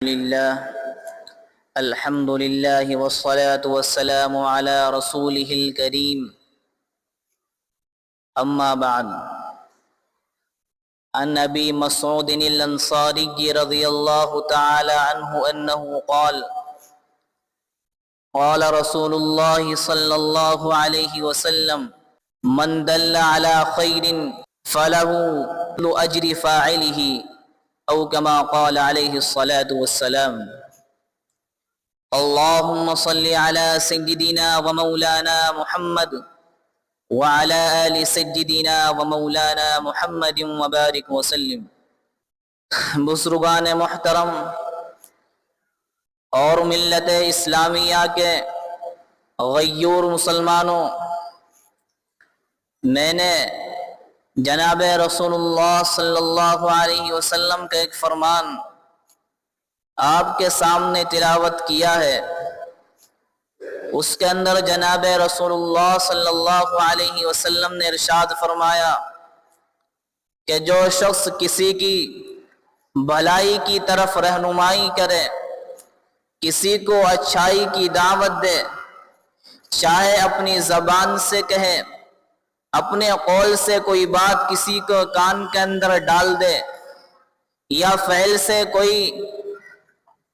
لله الحمد لله والصلاة والسلام على رسوله الكريم أما بعد عن أبي مسعود الأنصاري رضي الله تعالى عنه أنه قال قال رسول الله صلى الله عليه وسلم من دل على خير فله أجر فاعله أو كما قال عليه الصلاة والسلام اللهم صل على سيدنا ومولانا محمد وعلى آل سيدنا ومولانا محمد وبارك وسلم۔ بزرگان محترم اور ملت اسلامیہ کے غیور مسلمانوں، میں نے جناب رسول اللہ صلی اللہ علیہ وسلم کا ایک فرمان آپ کے سامنے تلاوت کیا ہے۔ اس کے اندر جناب رسول اللہ صلی اللہ علیہ وسلم نے ارشاد فرمایا کہ جو شخص کسی کی بھلائی کی طرف رہنمائی کرے، کسی کو اچھائی کی دعوت دے، چاہے اپنی زبان سے کہے، اپنے قول سے کوئی بات کسی کو کان کے اندر ڈال دے، یا فعل سے کوئی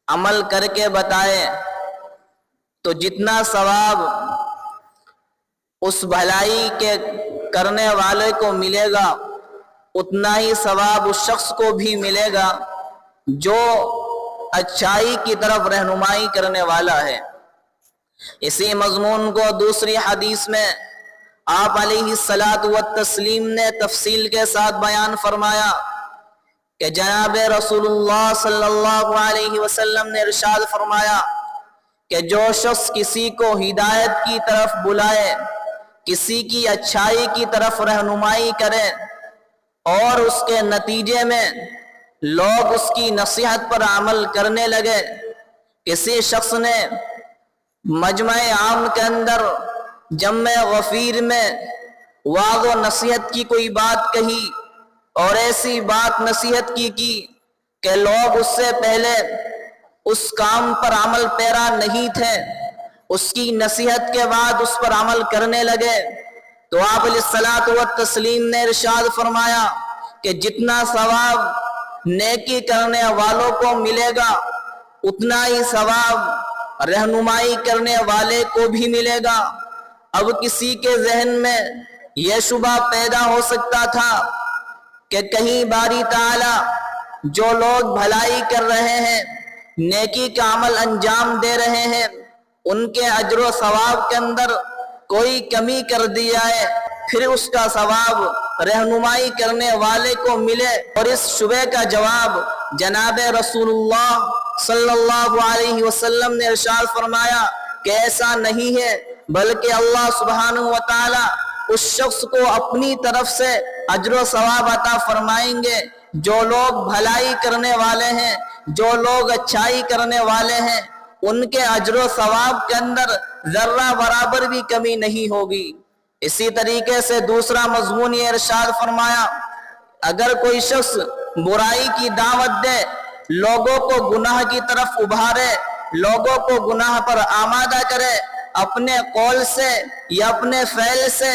عمل کر کے بتائے، تو جتنا ثواب اس بھلائی کے کرنے والے کو ملے گا، اتنا ہی ثواب اس شخص کو بھی ملے گا جو اچھائی کی طرف رہنمائی کرنے والا ہے۔ اسی مضمون کو دوسری حدیث میں آپ علیہ الصلاۃ والتسلیم نے تفصیل کے ساتھ بیان فرمایا کہ جناب رسول اللہ صلی اللہ علیہ وسلم نے ارشاد فرمایا کہ جو شخص کسی کو ہدایت کی طرف بلائے، کسی کی اچھائی کی طرف رہنمائی کرے، اور اس کے نتیجے میں لوگ اس کی نصیحت پر عمل کرنے لگے، کسی شخص نے مجمع عام کے اندر جمع غفیر میں وعظ و نصیحت کی کوئی بات کہی، اور ایسی بات نصیحت کی کہ لوگ اس سے پہلے اس کام پر عمل پیرا نہیں تھے، اس کی نصیحت کے بعد اس پر عمل کرنے لگے، تو آپ علیہ الصلاۃ والتسلیم نے ارشاد فرمایا کہ جتنا ثواب نیکی کرنے والوں کو ملے گا، اتنا ہی ثواب رہنمائی کرنے والے کو بھی ملے گا۔ اب کسی کے ذہن میں یہ شبہ پیدا ہو سکتا تھا کہ کہیں باری تعالی جو لوگ بھلائی کر رہے ہیں، نیکی کا عمل انجام دے رہے ہیں، ان کے اجر و ثواب کے اندر کوئی کمی کر دی جائے، پھر اس کا ثواب رہنمائی کرنے والے کو ملے۔ اور اس شبہ کا جواب جناب رسول اللہ صلی اللہ علیہ وسلم نے ارشاد فرمایا کہ ایسا نہیں ہے، بلکہ اللہ سبحانہ وتعالی اس شخص کو اپنی طرف سے اجر و ثواب عطا فرمائیں گے۔ جو لوگ بھلائی کرنے والے ہیں، جو لوگ اچھائی کرنے والے ہیں، ان کے اجر و ثواب کے اندر ذرہ برابر بھی کمی نہیں ہوگی۔ اسی طریقے سے دوسرا مضمون یہ ارشاد فرمایا، اگر کوئی شخص برائی کی دعوت دے، لوگوں کو گناہ کی طرف ابھارے، لوگوں کو گناہ پر آمادہ کرے، اپنے قول سے یا اپنے فعل سے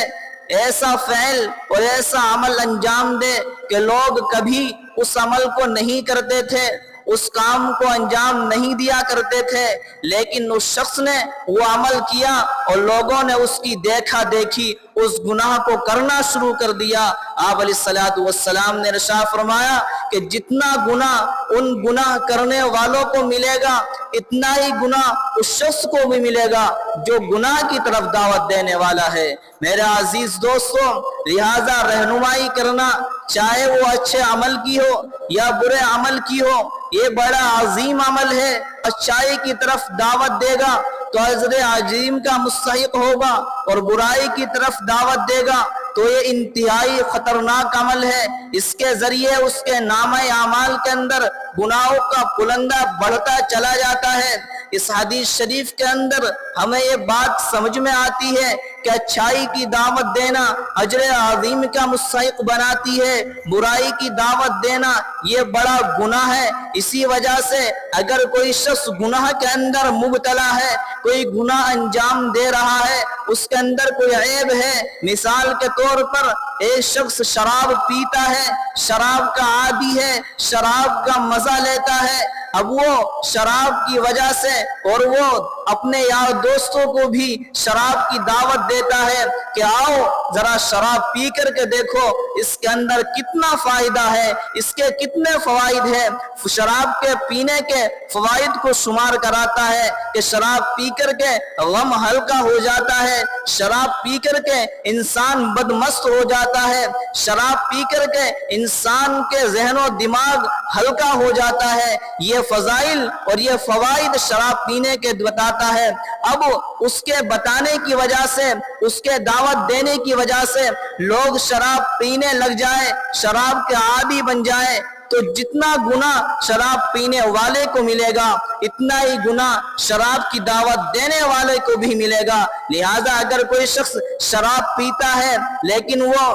ایسا فعل اور ایسا عمل انجام دے کہ لوگ کبھی اس عمل کو نہیں کرتے تھے، اس کام کو انجام نہیں دیا کرتے تھے، لیکن اس شخص نے وہ عمل کیا اور لوگوں نے اس کی دیکھا دیکھی اس گناہ کو کرنا شروع کر دیا۔ آپ علیہ الصلوۃ والسلام نے ارشاد فرمایا کہ جتنا گناہ ان گناہ کرنے والوں کو ملے گا، اتنا ہی گناہ اس شخص کو بھی ملے گا جو گناہ کی طرف دعوت دینے والا ہے۔ میرے عزیز دوستوں، لہذا رہنمائی کرنا، چاہے وہ اچھے عمل کی ہو یا برے عمل کی ہو، یہ بڑا عظیم عمل ہے۔ اچھائی کی طرف دعوت دے گا تو اجر عظیم کا مستحق ہوگا، اور برائی کی طرف دعوت دے گا تو یہ انتہائی خطرناک عمل ہے۔ اس کے ذریعے اس کے نامہ اعمال کے اندر گناہوں کا پلندہ بڑھتا چلا جاتا ہے۔ اس حدیث شریف کے اندر ہمیں یہ بات سمجھ میں آتی ہے کہ اچھائی کی دعوت دینا اجر عظیم کا مستحق بناتی ہے، برائی کی دعوت دینا یہ بڑا گناہ ہے۔ اسی وجہ سے اگر کوئی شخص گناہ کے اندر مبتلا ہے، کوئی گناہ انجام دے رہا ہے، اس کے اندر کوئی عیب ہے، مثال کے طور پر ایک شخص شراب پیتا ہے، شراب کا عادی ہے، شراب کا مزہ لیتا ہے، اب وہ شراب کی وجہ سے اور وہ اپنے یار دوستوں کو بھی شراب کی دعوت دیتا ہے کہ آؤ ذرا شراب پی کر کے دیکھو اس کے اندر کتنا فائدہ ہے، اس کے کتنے فوائد ہیں۔ شراب کے پینے کے فوائد کو شمار کراتا ہے کہ شراب پی کر کے غم ہلکا ہو جاتا ہے، شراب پی کر کے انسان بدمست ہو جاتا ہے، شراب پی کر کے انسان کے ذہن و دماغ ہلکا ہو جاتا ہے۔ یہ فضائل اور یہ فوائد شراب پینے کے بتاتا ہے۔ اب اس کے بتانے کی وجہ سے، اس کے دعوت دینے کی وجہ سے لوگ شراب پینے لگ جائے، شراب کے عادی بن جائے، تو جتنا گناہ شراب پینے والے کو ملے گا اتنا ہی گناہ شراب کی دعوت دینے والے کو بھی ملے گا۔ لہذا اگر کوئی شخص شراب پیتا ہے لیکن وہ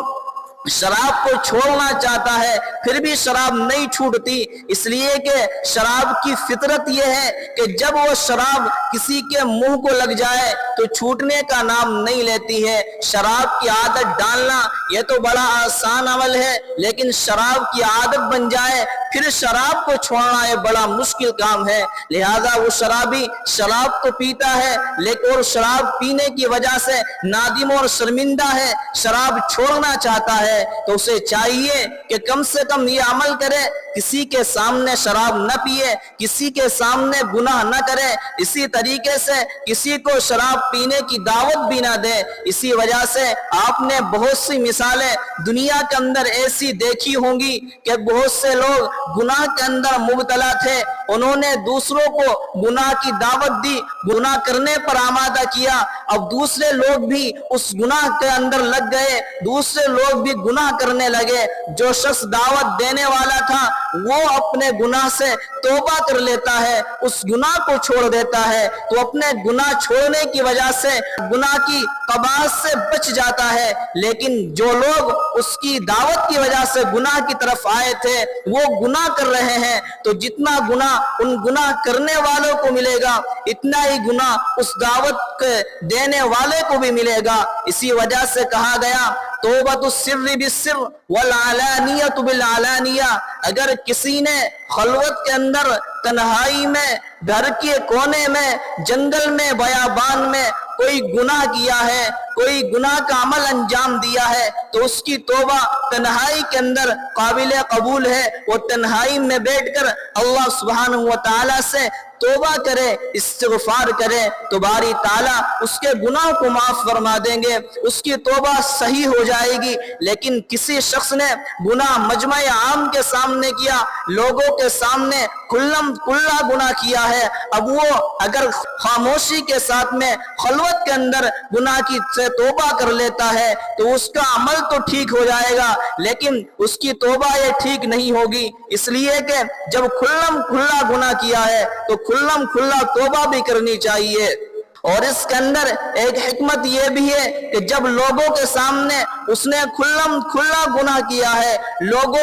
شراب کو چھوڑنا چاہتا ہے پھر بھی شراب نہیں چھوٹتی، اس لیے کہ شراب کی فطرت یہ ہے کہ جب وہ شراب کسی کے منہ کو لگ جائے تو چھوٹنے کا نام نہیں لیتی ہے۔ شراب کی عادت ڈالنا یہ تو بڑا آسان عمل ہے، لیکن شراب کی عادت بن جائے پھر شراب کو چھوڑنا یہ بڑا مشکل کام ہے۔ لہذا وہ شرابی شراب تو پیتا ہے لیکن اور شراب پینے کی وجہ سے نادم اور شرمندہ ہے، شراب چھوڑنا چاہتا ہے تو اسے چاہیے کہ کم سے کم یہ عمل کرے، کسی کے سامنے شراب نہ پیے، کسی کے سامنے گناہ نہ کرے، اسی طریقے سے کسی کو شراب پینے کی دعوت بھی نہ دے۔ اسی وجہ سے آپ نے بہت سی مثالیں دنیا کے اندر ایسی دیکھی ہوں گی کہ بہت سے لوگ گناہ کے اندر مبتلا تھے، انہوں نے دوسروں کو گناہ کی دعوت دی، گناہ کرنے پر آمادہ کیا، اب دوسرے لوگ بھی اس گناہ کے اندر لگ گئے، دوسرے لوگ بھی گناہ کرنے لگے۔ جو شخص دعوت دینے والا تھا وہ اپنے گناہ سے توبہ کر لیتا ہے، اس گناہ کو چھوڑ دیتا ہے، تو اپنے گناہ چھوڑنے کی وجہ سے گناہ کی قباحت سے بچ جاتا ہے۔ لیکن جو لوگ اس کی دعوت کی وجہ سے گناہ کی طرف آئے تھے وہ گناہ کر رہے ہیں، تو جتنا گناہ ان گناہ کرنے والوں کو ملے گا اتنا ہی گناہ اس دعوت کے دینے والے کو بھی ملے گا۔ اسی وجہ سے کہا گیا توبۃ السر بالسر والعلانیۃ بالعلانیہ، اگر کسی نے خلوت کے اندر، تنہائی میں، گھر کے کونے میں، جنگل میں، بیابان میں کوئی گناہ کیا ہے، کوئی گناہ کا عمل انجام دیا ہے تو اس کی توبہ تنہائی کے اندر قابل قبول ہے۔ وہ تنہائی میں بیٹھ کر اللہ سبحانہ و تعالیٰ سے توبہ کرے، استغفار کرے تو باری تعالیٰ اس کے گناہ کو معاف فرما دیں گے، اس کی توبہ صحیح ہو جائے گی۔ لیکن کسی شخص نے گناہ مجمع عام کے سامنے کیا، لوگوں کے سامنے کھلا گناہ کیا ہے، اب وہ اگر خاموشی کے ساتھ میں خلوت کے اندر گناہ کی سے توبہ کر لیتا ہے تو اس کا عمل تو ٹھیک ہو جائے گا لیکن اس کی توبہ یہ ٹھیک نہیں ہوگی، اس لیے کہ جب کھلا گناہ کیا ہے تو کھلا توبہ بھی کرنی چاہیے۔ اور اس کے اندر ایک حکمت یہ بھی ہے کہ جب لوگوں کے سامنے اس نے کھلا گناہ کیا ہے، لوگ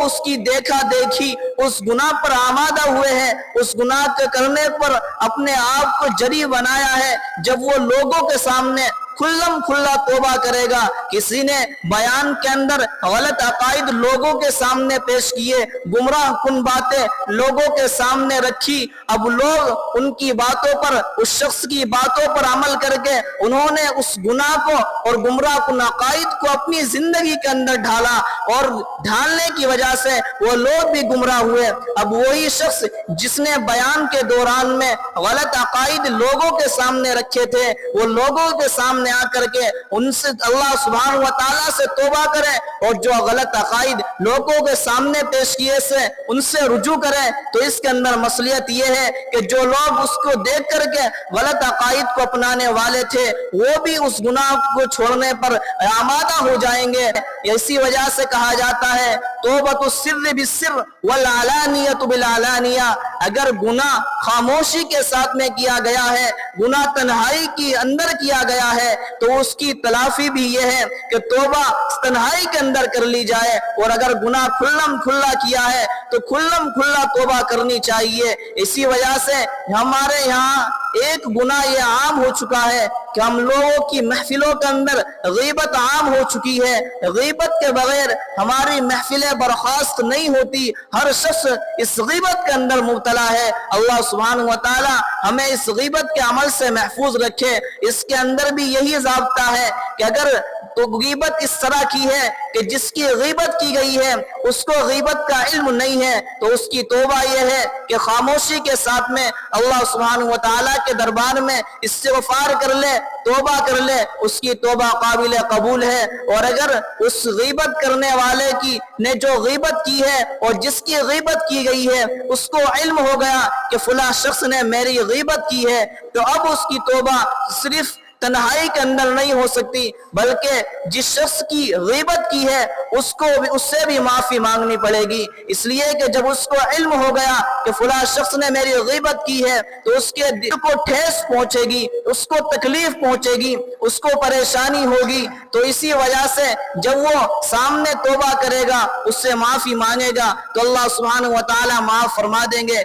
اس کی دیکھا دیکھی اس گناہ پر آمادہ ہوئے ہیں، اس گناہ کے کرنے پر اپنے آپ کو جری بنایا ہے، جب وہ لوگوں کے سامنے کھلا توبہ کرے گا، کسی نے بیان کے اندر غلط عقائد لوگوں کے سامنے پیش کیے، گمراہ کن باتیں لوگوں کے سامنے رکھی، اب لوگ ان کی باتوں پر، اس شخص کی باتوں پر عمل کر کے انہوں نے اس گناہ کو اور گمراہ کن عقائد کو اپنی زندگی کے اندر ڈھالا، اور ڈھالنے کی وجہ سے وہ لوگ بھی گمراہ ہوئے۔ اب وہی شخص جس نے بیان کے دوران میں غلط عقائد لوگوں کے سامنے رکھے تھے، وہ لوگوں کے سامنے آ کر کے ان سے اللہ سبحانہ و تعالیٰ سے توبہ کرے اور جو غلط عقائد لوگوں کے سامنے پیش کیے سے ان سے رجوع کرے، تو اس کے اندر مصلحت یہ ہے کہ جو لوگ اس کو دیکھ کر کے غلط عقائد کو اپنانے والے تھے وہ بھی اس گناہ کو چھوڑنے پر آمادہ ہو جائیں گے۔ اسی وجہ سے کہا جاتا ہے توبۃ السر بالسر والعلانیۃ بالعلانیہ، اگر گناہ خاموشی کے ساتھ میں کیا گیا ہے، گناہ تنہائی کی اندر کیا گیا ہے، تو اس کی تلافی بھی یہ ہے کہ توبہ تنہائی کے اندر کر لی جائے، اور اگر گناہ کھلم کھلا کیا ہے تو کھلم کھلا توبہ کرنی چاہیے۔ اسی وجہ سے ہمارے یہاں ایک گناہ یہ عام ہو چکا ہے کہ ہم لوگوں کی محفلوں کے اندر غیبت عام ہو چکی ہے۔ غیبت کے بغیر ہماری محفلیں برخاست نہیں ہوتی، ہر شخص اس غیبت کے اندر مبتلا ہے۔ اللہ سبحانہ وتعالی ہمیں اس غیبت کے عمل سے محفوظ رکھے۔ اس کے اندر بھی یہی ضابطہ ہے کہ اگر تو غیبت اس طرح کی ہے کہ جس کی غیبت کی گئی ہے اس کو غیبت کا علم نہیں ہے، تو اس کی توبہ یہ ہے کہ خاموشی کے ساتھ میں اللہ سبحانہ وتعالی کے دربار میں استغفار کر لے، توبہ کر لے، اس کی توبہ قابل قبول ہے۔ اور اگر اس غیبت کرنے والے کی نے جو غیبت کی ہے اور جس کی غیبت کی گئی ہے اس کو علم ہو گیا کہ فلاں شخص نے میری غیبت کی ہے، تو اب اس کی توبہ صرف تنہائی کے اندر نہیں ہو سکتی، بلکہ جس شخص کی غیبت کی ہے اس سے بھی معافی مانگنی پڑے گی، اس لیے کہ جب اس کو علم ہو گیا کہ فلاں شخص نے میری غیبت کی ہے تو اس کے دل کو ٹھیس پہنچے گی، اس کو تکلیف پہنچے گی، اس کو پریشانی ہوگی، تو اسی وجہ سے جب وہ سامنے توبہ کرے گا، اس سے معافی مانگے گا تو اللہ سبحانہ وتعالی معاف فرما دیں گے۔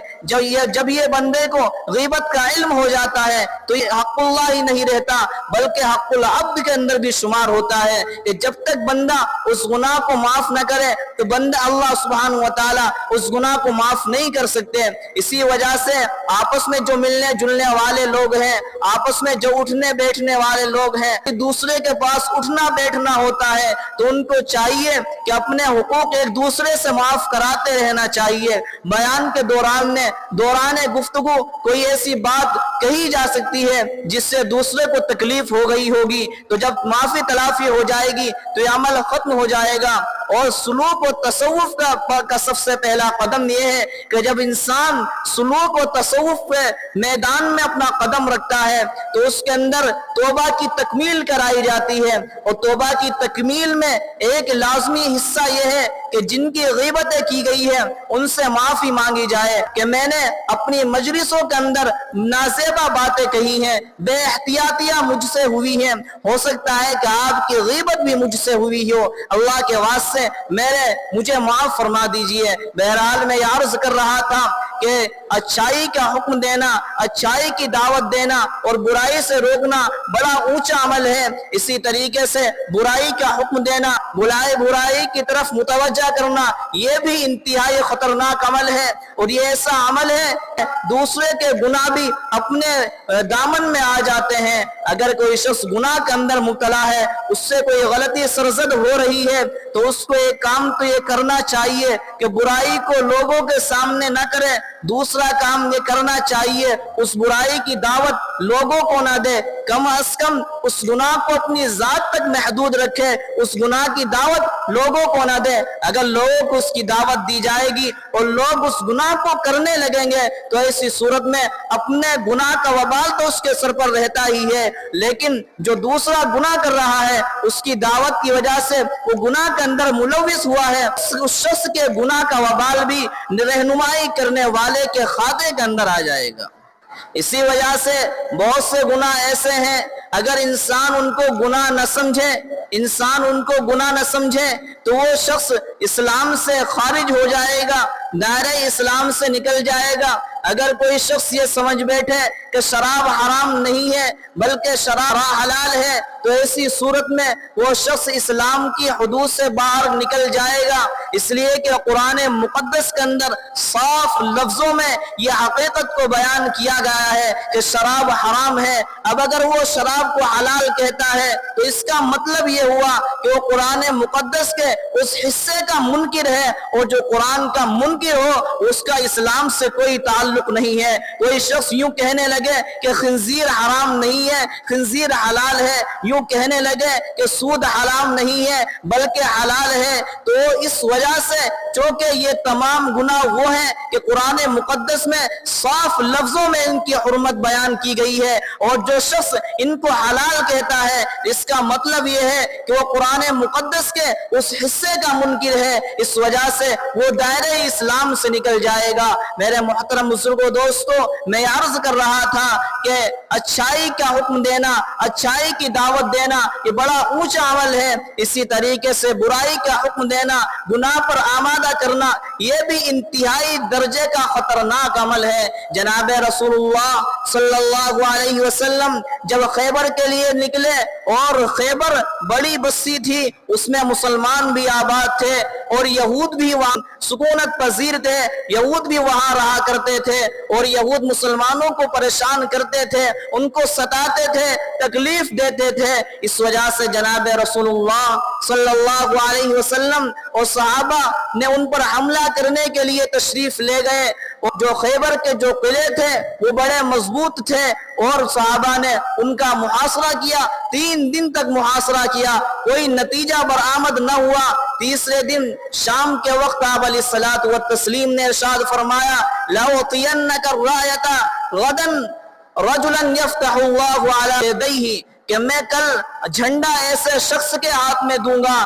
جب یہ بندے کو غیبت کا علم ہو جاتا ہے تو یہ حق اللہ ہی نہیں رہتا بلکہ حق العبد کے اندر بھی شمار ہوتا ہے کہ جب تک بندہ اس گناہ کو معاف نہ کرے تو بندہ اللہ سبحانہ وتعالی اس گناہ کو معاف نہیں کر سکتے۔ اسی وجہ سے آپس میں جو ملنے جلنے والے لوگ ہیں، آپس میں جو اٹھنے بیٹھنے والے لوگ ہیں، دوسرے کے پاس اٹھنا بیٹھنا ہوتا ہے تو ان کو چاہیے کہ اپنے حقوق ایک دوسرے سے معاف کراتے رہنا چاہیے۔ بیان کے دوران گفتگو کوئی ایسی بات کہی جا سکتی ہے جس سے دوسرے کو تکلیف ہو گئی ہوگی، تو جب معافی تلافی ہو جائے گی تو یہ عمل ختم ہو جائے گا۔ اور سلوک و تصوف کا سب سے پہلا قدم یہ ہے کہ جب انسان سلوک و تصوف کے میدان میں اپنا قدم رکھتا ہے تو اس کے اندر توبہ کی تکمیل کرائی جاتی ہے، اور توبہ کی تکمیل میں ایک لازمی حصہ یہ ہے کہ جن کی غیبتیں کی گئی ہے ان سے معافی مانگی جائے کہ میں نے اپنی مجلسوں کے اندر نازیبہ باتیں کہی ہیں، بے احتیاطیاں مجھ سے ہوئی ہیں، ہو سکتا ہے کہ آپ کی غیبت بھی مجھ سے ہوئی ہو، اللہ کے واسطے مجھے معاف فرما دیجئے۔ بہرحال میں یہ عرض کر رہا تھا کہ اچھائی کا حکم دینا، اچھائی کی دعوت دینا اور برائی سے روکنا بڑا اونچا عمل ہے، اسی طریقے سے برائی کا حکم دینا، برائی کی طرف متوجہ کرنا، یہ بھی انتہائی خطرناک عمل ہے، اور یہ ایسا عمل ہے دوسرے کے گناہ بھی اپنے دامن میں آ جاتے ہیں۔ اگر کوئی شخص گناہ کے اندر مبتلا ہے، اس سے کوئی غلطی سرزد ہو رہی ہے تو اس کو ایک کام تو یہ کرنا چاہیے کہ برائی کو لوگوں کے سامنے نہ کرے، دوسرا کام یہ کرنا چاہیے اس برائی کی دعوت لوگوں کو نہ دے، کم از کم اس گناہ کو اپنی ذات تک محدود رکھے، اس گناہ کی دعوت لوگوں کو نہ دے۔ اگر لوگوں کو اس کی دعوت دی جائے گی اور لوگ اس گناہ کو کرنے لگیں گے تو ایسی صورت میں اپنے گناہ کا وبال تو اس کے سر پر رہتا ہی ہے، لیکن جو دوسرا گناہ کر رہا ہے اس کی دعوت کی وجہ سے وہ گناہ کے اندر ملوث ہوا ہے، اس شخص کے گناہ کا وبال بھی رہنمائی کرنے والے کے خاتے کے اندر آ جائے گا۔ اسی وجہ سے بہت سے گناہ ایسے ہیں اگر انسان ان کو گناہ نہ سمجھے تو وہ شخص اسلام سے خارج ہو جائے گا، دائرہ اسلام سے نکل جائے گا۔ اگر کوئی شخص یہ سمجھ بیٹھے کہ شراب حرام نہیں ہے بلکہ شراب حلال ہے تو ایسی صورت میں وہ شخص اسلام کی حدود سے باہر نکل جائے گا، اس لیے کہ قرآن مقدس کے اندر صاف لفظوں میں یہ حقیقت کو بیان کیا گیا ہے کہ شراب حرام ہے۔ اب اگر وہ شراب کو حلال کہتا ہے تو اس کا مطلب یہ ہوا کہ وہ قرآن مقدس کے اس حصے کا منکر ہے، اور جو قرآن کا منکر ہو اس کا اسلام سے کوئی تعلق نہیں ہے۔ کوئی شخص یوں کہنے لگے کہ خنزیر حرام نہیں ہے، خنزیر حلال ہے، یوں کہنے لگے کہ سود حرام نہیں ہے بلکہ حلال ہے، تو اس وجہ سے چونکہ یہ تمام گناہ وہ ہیں کہ قرآن مقدس میں صاف لفظوں میں ان کی حرمت بیان کی گئی ہے، اور جو شخص ان کو حلال کہتا ہے اس کا مطلب یہ ہے کہ وہ قرآن مقدس کے اس حصے کا منکر ہے، اس وجہ سے وہ دائرہ اسلام سے نکل جائے گا۔ میرے محترم بزرگوں دوستوں، میں عرض کر رہا تھا کہ اچھائی کا حکم دینا، اچھائی کی دعوت دینا یہ بڑا اونچا عمل ہے، اسی طریقے سے برائی کا حکم دینا، گناہ پر آمادہ کرنا یہ بھی انتہائی درجے کا خطرناک عمل ہے۔ جناب رسول اللہ صلی اللہ علیہ وسلم جب خیبر کے لیے نکلے، اور خیبر بڑی بستی تھی، اس میں مسلمان بھی آباد تھے اور یہود بھی وہاں سکونت پذیر تھے، یہود بھی وہاں رہا کرتے تھے، اور یہود مسلمانوں کو پریشان کرتے تھے، ان کو ستاتے تھے، تکلیف دیتے تھے۔ اس وجہ سے جناب رسول اللہ صلی اللہ علیہ وسلم اور صحابہ نے ان پر حملہ کرنے کے لیے تشریف لے گئے، اور جو خیبر کے جو قلعے تھے وہ بڑے مضبوط تھے، اور صحابہ نے ان کا محاصرہ کیا، 3 دن تک محاصرہ کیا، کوئی نتیجہ برآمد نہ ہوا۔ تیسرے دن شام کے وقت آپ علیہ الصلوۃ والتسلیم نے ارشاد فرمایا، لَأُعْطِيَنَّكَ الرَّايَةَ غَدًا رَجُلًا يَفْتَحُ اللَّهُ عَلَى يَدَيْهِ، کہ میں کل جھنڈا ایسے شخص کے ہاتھ میں دوں گا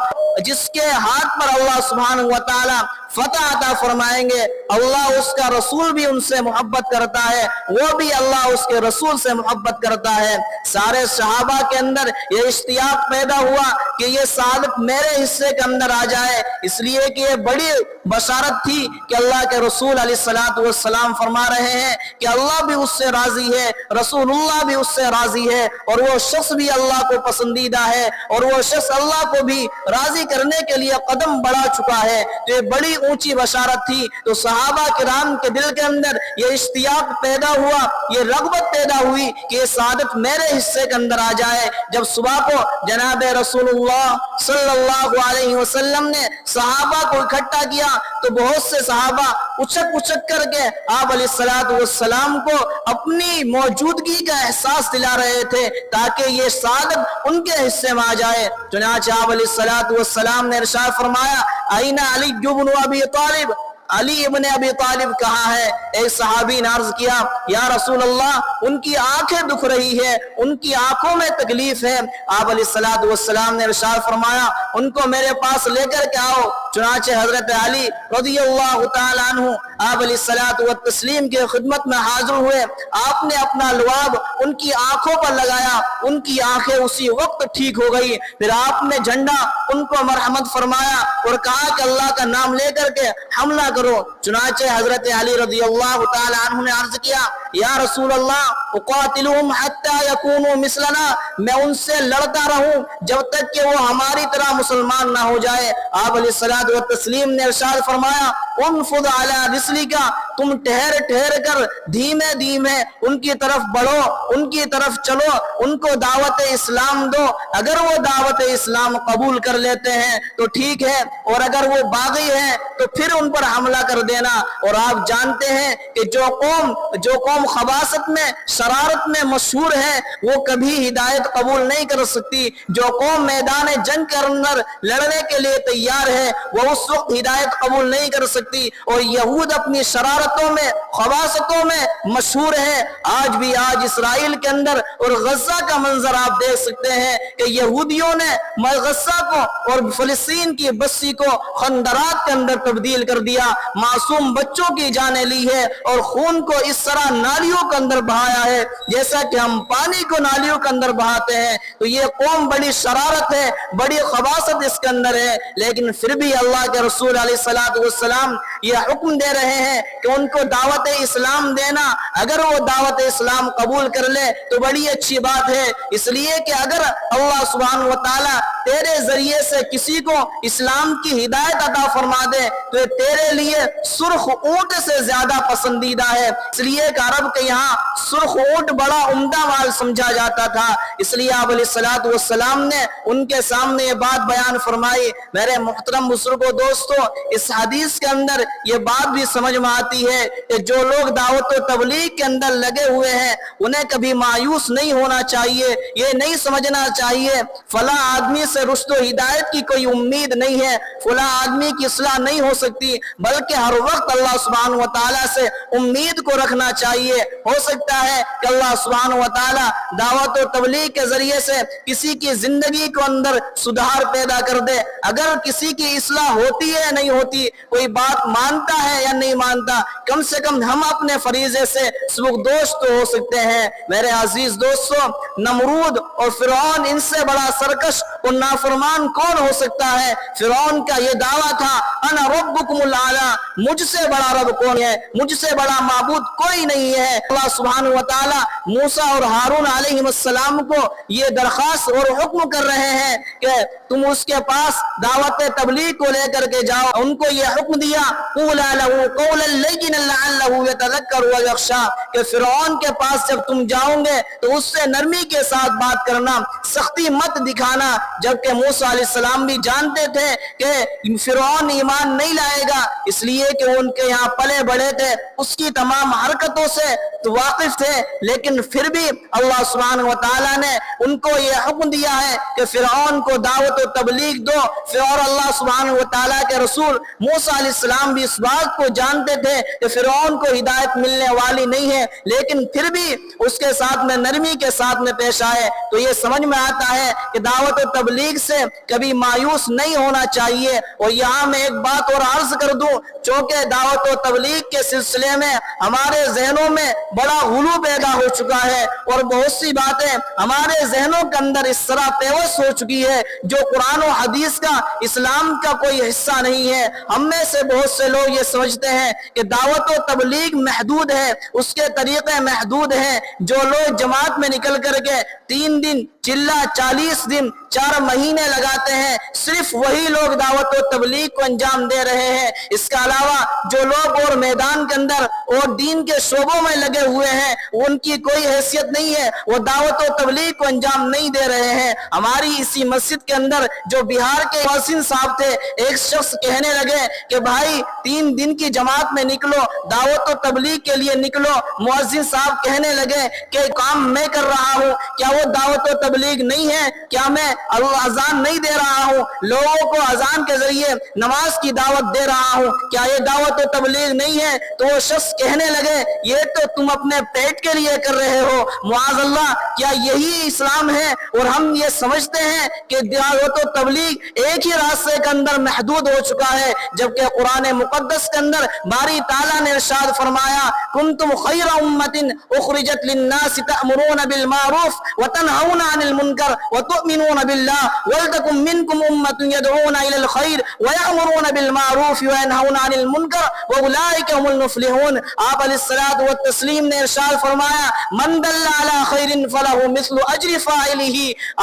جس کے ہاتھ پر اللہ سبحانہ وتعالی فتح عطا فرمائیں گے۔ اللہ اس کا رسول بھی ان سے محبت کرتا ہے، وہ بھی اللہ اس کے رسول سے محبت کرتا ہے۔ سارے صحابہ کے اندر یہ اشتیاق پیدا ہوا کہ یہ سعادت میرے حصے کے اندر آ جائے، اس لیے کہ یہ بڑی بشارت تھی کہ اللہ کے رسول علیہ الصلوۃ والسلام فرما رہے ہیں کہ اللہ بھی اس سے راضی ہے، رسول اللہ بھی اس سے راضی ہے، اور وہ شخص بھی اللہ کو پسندیدہ ہے، اور وہ شخص اللہ کو بھی راضی کرنے کے لیے قدم بڑھا چکا ہے۔ تو یہ بڑی اونچی بشارت تھی، تو صحابہ کرام کے دل کے اندر یہ اشتیاق پیدا ہوا، یہ رغبت پیدا ہوئی کہ یہ سعادت میرے حصے کے اندر آ جائے۔ جب صبح کو جناب رسول اللہ صلی اللہ علیہ وسلم نے صحابہ کو اکٹھا کیا تو بہت سے صحابہ اچک اچک کر کے آپ علیہ الصلوۃ والسلام کو اپنی موجودگی کا احساس دلا رہے تھے تاکہ یہ سعادت ان کے حصے میں آ جائے۔ چنانچہ آپ علیہ الصلوۃ والسلام نے ارشاد فرمایا، اَيْنَ عَلِيُّ بْنُ أَبِي طالب، علی ابن ابی طالب کہاں ہے؟ ایک صحابی نے عرض کیا، یا رسول اللہ ان کی آنکھیں دکھ رہی ہے، ان کی آنکھوں میں تکلیف ہے۔ آپ علیہ الصلوۃ والسلام نے ارشاد فرمایا، ان کو میرے پاس لے کر کے آؤ۔ چنانچہ حضرت علی رضی اللہ تعالی عنہ آپ علیہ الصلوۃ والتسلیم کی خدمت میں حاضر ہوئے، آپ نے اپنا لعاب ان کی آنکھوں پر لگایا، ان کی آنکھیں اسی وقت ٹھیک ہو گئی۔ پھر آپ نے جھنڈا ان کو مرحمت فرمایا اور کہا کہ اللہ کا نام لے کر کے حملہ کرو۔ چنانچہ حضرت علی رضی اللہ تعالی عنہ نے عرض کیا، یا رسول اللہ اقاتلہم حتی یکونوا مثلنا، میں ان سے لڑتا رہوں جب تک کہ وہ ہماری طرح مسلمان نہ ہو جائے۔ آپ علیہ الصلوۃ والتسلیم نے ارشاد فرمایا، انفض علی رسلک، تم ٹھہر ٹھہر کر دھیمے دھیمے ان کی طرف بڑھو، ان کی طرف چلو، ان کو دعوت اسلام دو، اگر وہ دعوت اسلام قبول کر لیتے ہیں تو ٹھیک ہے، اور اگر وہ باغی ہیں تو پھر ان پر حملہ کر دینا۔ اور آپ جانتے ہیں کہ جو قوم خباثت میں، شرارت میں مشہور ہے وہ کبھی ہدایت قبول نہیں کر سکتی۔ جو قوم میدان جنگ کے اندر لڑنے کے لیے تیار ہے وہ اس وقت ہدایت قبول نہیں کر سکتی، اور یہود اپنی شرارتوں میں، خباثتوں میں مشہور ہے۔ آج اسرائیل کے اندر اور غزہ کا منظر آپ دیکھ سکتے ہیں کہ یہودیوں نے غزہ کو اور فلسطین کی بستی کو خندرات کے اندر تبدیل کر دیا، معصوم بچوں کی جانیں لی ہے، اور خون کو اس طرح نالیوں کے اندر بہایا ہے جیسا کہ ہم پانی کو نالیوں کے اندر بہاتے ہیں۔ تو یہ قوم بڑی شرارت ہے، بڑی خباثت اس کے اندر ہے، لیکن پھر بھی اللہ کے رسول علیہ الصلوۃ والسلام یہ حکم دے رہے ہیں کہ ان کو دعوت اسلام دینا، اگر وہ دعوت اسلام قبول کر لے تو بڑی اچھی بات ہے، اس لیے کہ اگر اللہ سبحانہ وتعالی تیرے ذریعے سے کسی کو اسلام کی ہدایت عطا فرما دے تو یہ تیرے لیے سرخ اونٹ سے زیادہ پسندیدہ ہے، اس لیے کہ عرب کے یہاں سرخ اونٹ بڑا عمدہ مال سمجھا جاتا تھا۔ اس لیے آپ علیہ الصلوۃ والسلام نے ان کے سامنے یہ بات بیان فرمائی۔ میرے محترم بزرگوں دوستوں، اس حدیث کے اندر یہ بات بھی سمجھ میں آتی ہے کہ جو لوگ دعوت و تبلیغ کے اندر لگے ہوئے ہیں انہیں کبھی مایوس نہیں ہونا چاہیے، یہ نہیں سمجھنا چاہیے فلاں آدمی سے رشد و ہدایت کی کوئی امید نہیں ہے، فلاں آدمی کی اصلاح نہیں ہو سکتی، بلکہ ہر وقت اللہ سبحانہ و تعالیٰ سے امید کو رکھنا چاہیے۔ ہو سکتا ہے کہ اللہ سبحانہ و تعالیٰ دعوت و تبلیغ کے ذریعے سے کسی کی زندگی کو اندر سدھار پیدا کر دے۔ اگر کسی کی اصلاح ہوتی ہے یا نہیں ہوتی، کوئی بات مانتا ہے یا نہیں مانتا، کم سے کم ہم اپنے فریضے سے سبکدوش تو ہو سکتے ہیں۔ میرے عزیز دوستو، نمرود اور فرعون ان سے بڑا سرکش اور نافرمان کون ہو سکتا ہے؟ فرعون کا یہ دعویٰ تھا انا ربکم الاعلی، مجھ سے بڑا رب کون ہے، مجھ سے بڑا معبود کوئی نہیں ہے۔ اللہ سبحانہ و تعالی موسیٰ اور ہارون علیہ السلام کو یہ درخواست اور حکم کر رہے ہیں کہ تم اس کے پاس دعوت تبلیغ کو لے کر کے جاؤ۔ ان کو یہ حکم دیا قولا لہ قولا لینا لعلہ یتذکر ویخشی، کہ فرعون کے پاس جب تم جاؤ گے تو اس سے نرمی کے ساتھ بات کرنا، سختی مت دکھانا۔ جبکہ موسیٰ علیہ السلام بھی جانتے تھے کہ فرعون ایمان نہیں لائے گا، اس لیے کہ ان کے یہاں پلے بڑے تھے، اس کی تمام حرکتوں سے واقف تھے، لیکن پھر بھی اللہ سبحانہ و تعالیٰ نے ان کو یہ حکم دیا ہے کہ فرعون کو دعوت و تبلیغ دو۔ اور اللہ سبحانہ و تعالیٰ کے رسول موسیٰ علیہ السلام بھی اس بات کو جانتے تھے کہ فرعون کو ہدایت ملنے والی نہیں ہے، لیکن پھر بھی اس کے ساتھ میں نرمی کے ساتھ میں پیش آئے۔ تو یہ سمجھ میں آتا ہے کہ دعوت و تبلیغ سے کبھی مایوس نہیں ہونا چاہیے۔ اور یہاں میں ایک بات اور عرض کر دوں، چونکہ دعوت و تبلیغ کے سلسلے میں ہمارے ذہنوں میں بڑا غلو پیدا ہو چکا ہے، اور بہت سی باتیں ہمارے ذہنوں کے اندر اس طرح پیوست ہو چکی ہے جو قرآن و حدیث کا، اسلام کا کوئی حصہ نہیں ہے۔ ہم میں سے بہت سے لوگ یہ سمجھتے ہیں کہ دعوت و تبلیغ محدود ہے، اس کے طریقے محدود ہیں۔ جو لوگ جماعت میں نکل کر کے 3 دن چلہ 40 دن 4 مہینے لگاتے ہیں، صرف وہی لوگ دعوت و تبلیغ کو انجام دے رہے ہیں۔ اس کے علاوہ جو لوگ اور میدان کے اندر اور دین کے شعبوں میں لگے ہوئے ہیں، ان کی کوئی حیثیت نہیں ہے، وہ دعوت و تبلیغ کو انجام نہیں دے رہے ہیں۔ ہماری اسی مسجد کے اندر جو بہار کے مؤذن صاحب تھے، ایک شخص کہنے لگے کہ بھائی 3 دن کی جماعت میں نکلو، دعوت و تبلیغ کے لیے نکلو۔ مؤذن صاحب کہنے لگے کہ کام میں کر رہا ہوں، کیا وہ دعوت و تبلیغ نہیں ہے؟ کیا میں اذان نہیں دے رہا ہوں، لوگوں کو اذان کے ذریعے نماز کی دعوت دے رہا ہوں، کیا یہ دعوت و تبلیغ نہیں ہے؟ تو وہ شخص کہنے لگے یہ تو تم اپنے پیٹ کے لیے کر رہے ہو، معاذ اللہ، کیا یہی اسلام ہے؟ اور ہم یہ سمجھتے ہیں کہ دعوت و تبلیغ ایک ہی راستے کے اندر محدود ہو چکا ہے، جبکہ قرآن مقدس کے اندر باری تعالیٰ نے ارشاد فرمایا کنتم خیر امت اخرجت للناس تأمرون بالمعروف وتنہون عن المنکر وتؤمنون باللہ ولتکن منکم امت يدعون الى الخیر ویأمرون بالمعروف وینہون عن المنکر واولئک هم المفلحون۔ آپ علیہ الصلوۃ والتسلیم نے ارشاد فرمایا من دل علی خیر فلہ مثل اجر فاعلہ۔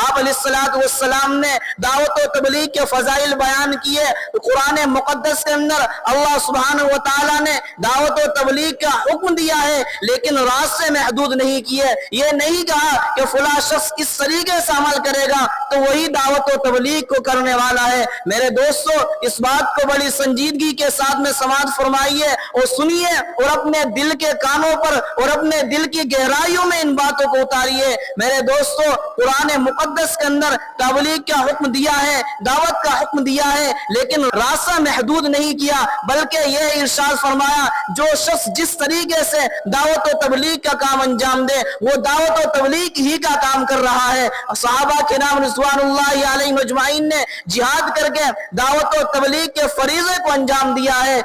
آپ علیہ الصلوۃ والسلام نے دعوت و تبلیغ کے فضائل بیان کیے۔ قرآن مقدس کے اندر اللہ سبحانہ و تعالیٰ نے دعوت و تبلیغ کا حکم دیا ہے، لیکن راستے محدود نہیں کیے۔ یہ نہیں کہا کہ فلاں شخص اس طریقے سے عمل کرے گا تو وہی دعوت و تبلیغ کو کرنے والا ہے۔ میرے دوستو، اس بات کو بڑی سنجیدگی کے ساتھ میں سماعت فرمائیے اور سنیے، اور اپنے دل کے کانوں پر اور اپنے دل کی گہرائیوں میں ان باتوں کو اتاریے۔ میرے دوستو، قرآن مقدس کے اندر تبلیغ کا حکم دیا ہے، دعوت کا حکم دیا ہے، لیکن راستہ محدود نہیں کیا، بلکہ یہ ارشاد فرمایا جو شخص جس طریقے سے دعوت و تبلیغ کا کام انجام دے وہ دعوت و تبلیغ ہی کا کام کر رہا ہے۔ صحابہ کے نام رضوان اللہ علیہ مجمعین نے جہاد کر کے دعوت و تبلیغ کے فریضے کو انجام دیا ہے۔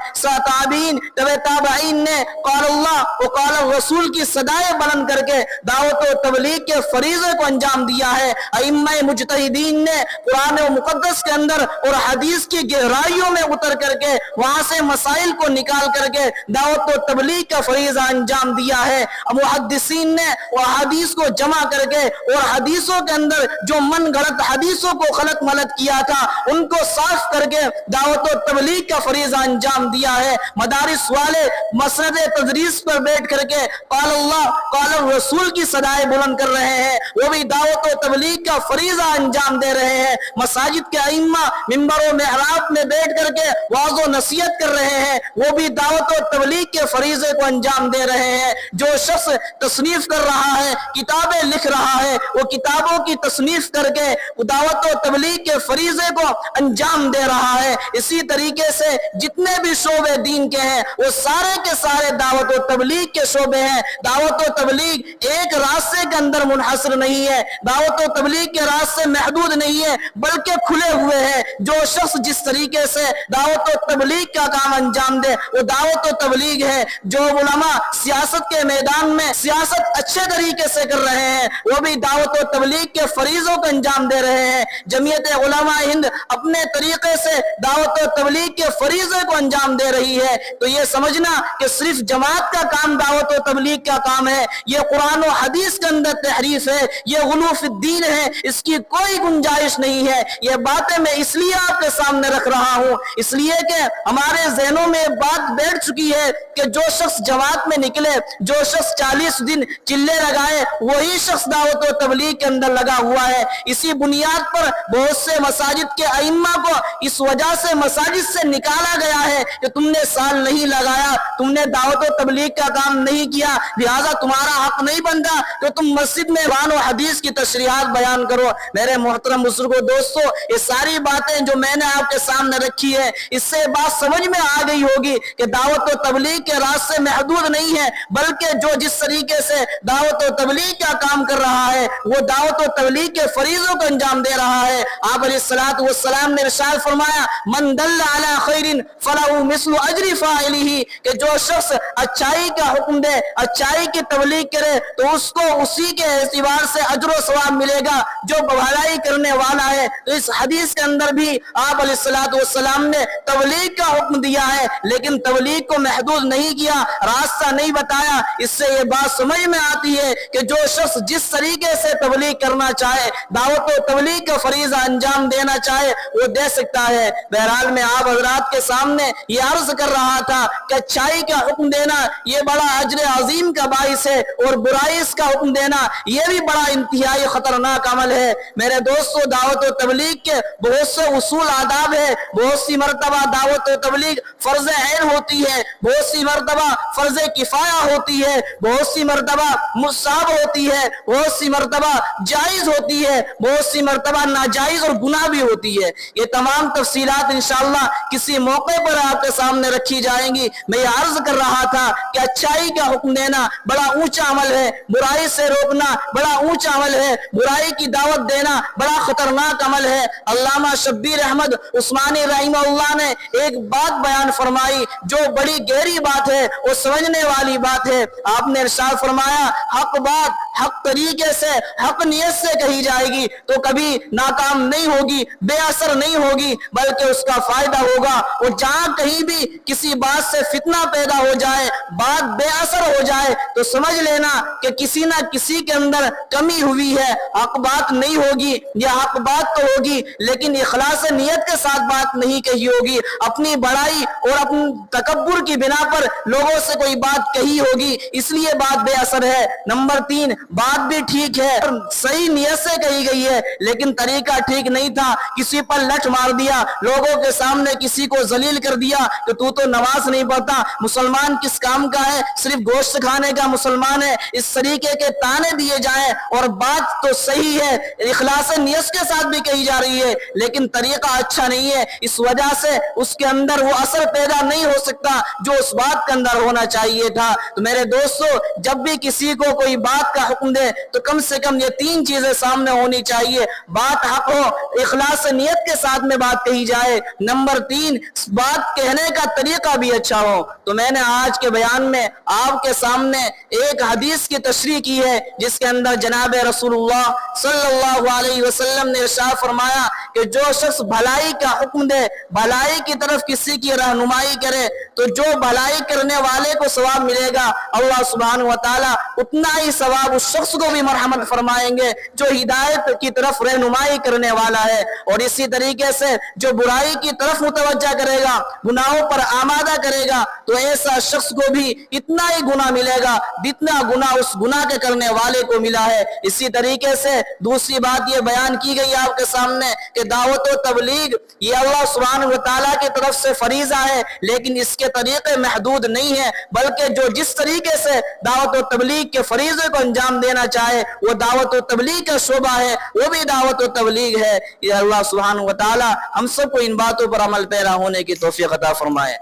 تابعین، تابعین نے قال اللہ و قال الرسول کی صدائیں بلند کر کے دعوت و تبلیغ کے فریضے کو انجام دیا ہے۔ ائمہ مجتہدین نے قرآن و مقدس کے اندر اور حدیث کی گہرائیوں میں اتر کر کے وہاں سے مسائل کو نکال کر کے دعوت و تبلیغ کا فریضہ انجام دیا ہے۔ محدثین نے وہ حدیث کو جمع کر کے اور حدیثوں کے اندر جو من گھڑت حدیثوں کو خلط ملط کیا تھا ان کو صاف کر کے دعوت و تبلیغ کا فریضہ انجام دیا ہے۔ مدارس والے مسند تدریس پر بیٹھ کر کے کے قال اللہ قال الرسول کی صدائیں بلند کر رہے ہیں، وہ بھی دعوت و تبلیغ کا فریضہ انجام دے رہے ہیں۔ مساجد کے ائمہ منبر و محراب میں بیٹھ کر کے واعظ و نصیحت کر رہے ہیں، وہ بھی دعوت و تبلیغ کے فریضے کو انجام دے رہے ہیں۔ جو شخص تصنیف کر رہا ہے، کتابیں لکھ رہا ہے، وہ کتابوں کی تصنیف کر کے دعوت و تبلیغ کے فریضے کو انجام دے رہا ہے۔ اسی طریقے سے جتنے بھی شعبے دین کے ہیں وہ سارے کے سارے دعوت و تبلیغ کے شعبے ہیں۔ دعوت و تبلیغ ایک راستے کے اندر منحصر نہیں ہے، دعوت و تبلیغ کے راستے محدود نہیں ہے بلکہ کھلے ہوئے ہیں۔ جو شخص جس طریقے سے دعوت و تبلیغ کا کام انجام دے وہ دعوت و تبلیغ ہے۔ جو علماء سیاست کے میدان میں سیاست اچھے طریقے سے کر رہے ہیں وہ بھی دعوت و تبلیغ کے فریضوں کو انجام دے رہے ہیں۔ جمعیت علماء ہند اپنے طریقے سے دعوت و تبلیغ کے فریضے کو انجام دے رہی ہے۔ تو یہ سمجھنا کہ صرف جماعت کا کام دعوت و تبلیغ کا کام ہے، یہ قرآن و حدیث کے اندر تحریف ہے، یہ غلو فی الدین ہے، اس کی کوئی گنجائش نہیں ہے۔ یہ باتیں میں اس لیے آپ کے سامنے رکھ رہا ہوں اس لیے کہ ہمارے ذہنوں میں بات بیٹھ چکی ہے کہ جو شخص جماعت میں نکلے، جو شخص 40 دن چلے لگائے، وہی شخص دعوت و تبلیغ کے اندر لگا ہوا ہے۔ اسی بنیاد پر بہت سے مساجد کے ائمہ کو اس وجہ سے مساجد سے نکالا گیا ہے کہ تم نے سال نہیں لگایا، تم نے دعوت و تبلیغ کا کام نہیں کیا، لہذا تمہارا حق نہیں بنتا کہ تم مسجد میں قرآن و حدیث کی تشریحات بیان کرو۔ میرے محترم بزرگوں دوستو، یہ ساری باتیں جو میں نے آپ کے سامنے رکھی ہے اس سے بات سمجھ میں آ گئی ہوگی کہ دعوت و تبلیغ کے راستے محدود نہیں ہے بلکہ جو جس طریقے سے دعوت و تبلیغ کا کام کر رہا ہے وہ دعوت و تبلیغ کے فریضوں کو انجام دے رہا ہے۔ آپ علیہ الصلوۃ والسلام نے ارشاد فرمایا من دل علی خیر فلہ مثل اجر فاعلہ، کہ جو شخص اچائی کا حکم دے، اچائی کی تبلیغ کرے تو اس کو اسی کے اعتبار سے اجر و ثواب ملے گا جو بھلائی کرنے والا ہے۔ تو اس حدیث کے اندر بھی آپ علیہ الصلوۃ والسلام نے تبلیغ کا حکم دیا ہے لیکن تبلیغ کو محدود نہیں کیا، راستہ نہیں بتایا۔ اس سے یہ بات سمجھ میں آتی ہے کہ جو شخص جس طریقے سے تبلیغ کرنا چاہے، دعوت و تبلیغ کا فریضہ انجام دینا چاہے وہ دے سکتا ہے۔ بہرحال میں آپ حضرات کے سامنے یہ عرض کر رہا تھا کہ اچھائی کا حکم دینا یہ بڑا اجر عظیم کا باعث ہے اور برائی کا حکم دینا یہ بھی بڑا انتہائی خطرناک عمل ہے۔ میرے دوستو، دعوت و تبلیغ کے بہت سے اصول آداب ہے، بہت سی مرتبہ دعوت و تبلیغ فرض عین ہوتی ہے، بہت سی مرتبہ فرض کفایہ ہوتی ہے، بہت سی مرتبہ مستحب ہوتی ہے، بہت سی مرتبہ جائز ہوتی ہے، بہت سی مرتبہ ناجائز اور گناہ بھی ہوتی ہے۔ یہ تمام تفصیلات انشاءاللہ کسی موقع پر آپ کے سامنے رکھی جائیں گی۔ میں یہ عرض کر رہا تھا کہ اچھائی کا حکم دینا بڑا اونچا عمل ہے، برائی سے روکنا بڑا اونچا عمل ہے، برائی کی دعوت دینا بڑا خطرناک عمل ہے۔ علامہ شبیر احمد عثمانی رحمہ اللہ نے ایک بات بیان فرمائی جو بڑی گہری بات ہے اور سمجھنے والی بات ہے۔ آپ نے ارشاد فرمایا حق بات حق طریقے سے حق نیت سے کہی جائے گی تو کبھی ناکام نہیں ہوگی، بے اثر نہیں ہوگی بلکہ اس کا فائدہ ہوگا۔ اور جہاں کہیں بھی کسی بات سے فتنہ پیدا ہو جائے، بات بے اثر ہو جائے تو سمجھ لینا کہ کسی نہ کسی کے اندر کمی ہوئی ہے، حق بات نہیں ہوگی یا حق بات تو ہوگی لیکن اخلاص نیت کے ساتھ بات نہیں کہی ہوگی، اپنی بڑائی اور اپنے تکبر کی بنا پر لوگوں سے کوئی بات کہی ہوگی، اس لیے بات بے اثر ہے۔ نمبر 3، بات بھی ٹھیک ہے اور صحیح نیت سے کہی گئی ہے لیکن طریقہ ٹھیک نہیں تھا، کسی پر لٹ مار دیا، لوگوں کے سامنے کسی کو ذلیل کر دیا کہ تو نماز نہیں پڑھتا، مسلمان کس کام کا ہے، صرف گوشت کھانے کا مسلمان ہے، اس طریقے کے تانے دیے جائیں اور بات تو صحیح ہے، اخلاص نیت کے ساتھ بھی کہی جا رہی ہے لیکن طریقہ اچھا نہیں ہے، اس وجہ سے اس کے اندر وہ اثر پیدا نہیں ہو سکتا جو اس بات کے اندر ہونا چاہیے تھا۔ تو میرے دوستو، جب بھی کسی کو کوئی بات کا حکم دے تو کم سے کم یہ 3 چیزیں سامنے ہونی چاہیے، بات حق ہو، اخلاص نیت کے ساتھ میں بات کہی جائے، نمبر 3 بات کہنے کا طریقہ بھی اچھا ہو۔ تو میں نے آج کے بیان میں آپ کے سامنے ایک حدیث کی تشریح کی ہے جس کے اندر جناب رسول اللہ صلی اللہ علیہ وسلم نے ارشاد فرمایا کہ جو شخص بھلائی کا حکم دے، بھلائی کی طرف کسی کی رہنمائی کرے تو جو بھلائی کرنے والے کو ثواب ملے گا اللہ سبحانہ وتعالی اتنا ہی ثواب اس شخص کو بھی مرحمت فرمائیں گے جو ہدایت کی طرف رہنمائی کرنے والا ہے۔ اور اسی طریقے سے جو برائی کی طرف متوجہ کرے گا، گناہوں پر آمادہ کرے گا تو ایسا شخص کو بھی اتنا ہی گناہ ملے گا جتنا گناہ اس گناہ کے کرنے والے کو ملا ہے۔ اسی طریقے سے دوسری بات یہ بیان کی گئی آپ کے سامنے کہ دعوت و تبلیغ یہ اللہ سبحانہ و تعالیٰ کی طرف سے فریضہ ہے، لیکن اس کے طریقے محدود نہیں ہیں، بلکہ جو جس طریقے سے دعوت و تبلیغ کے فریضے کو انجام دینا چاہے وہ دعوت و تبلیغ کا شعبہ ہے، وہ بھی دعوت و تبلیغ ہے۔ یہ اللہ سبحانہ و تعالیٰ ہم سب کو ان باتوں پر عمل پیرا ہونے کی توفیق عطا فرمائے۔